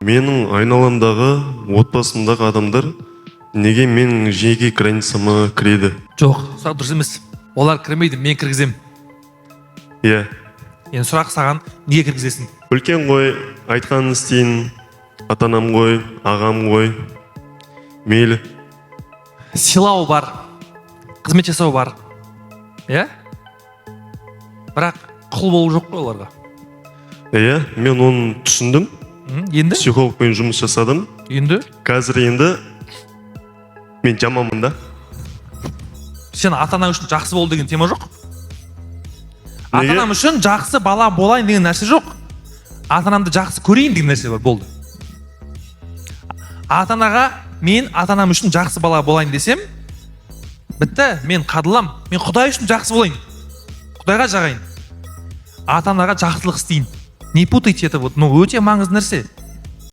Менің айналамдағы, отбасымдағы адамдар неге менің жеке границама кіреді? Жоқ, сұрақ дұрыс емес. Олар кірмейді, мен кіргізем. Иә, Енді сұрақ саған, неге кіргізесің? үлкен ғой, айтқанын істейін, ата-анам ғой, ағам ғой, мейлі. Сыйлау бар, қызмет жасау бар. Иә? Бірақ құл болу жоқ қой оларға. Иә, мен оны түсіндім, Енді? психологпен жұмыс жасадым. Енді? Қазір енді мен жаманмын да. Сен ата-ана үшін жақсы бол деген тема жоқ. Неге? Ата-анам үшін жақсы бала болайын деген нәрсе жоқ. Ата-анамды жақсы көрейін деген нәрсе бар, болды. Ата-анаға мен ата-анам үшін жақсы бала болайын десем, бітті, мен қадылам. Мен Құдай үшін жақсы болайын. Құдайға жағайын. Ата-анаға жақсылық істейін. Не путайте это вот, өте маңызды нәрсе.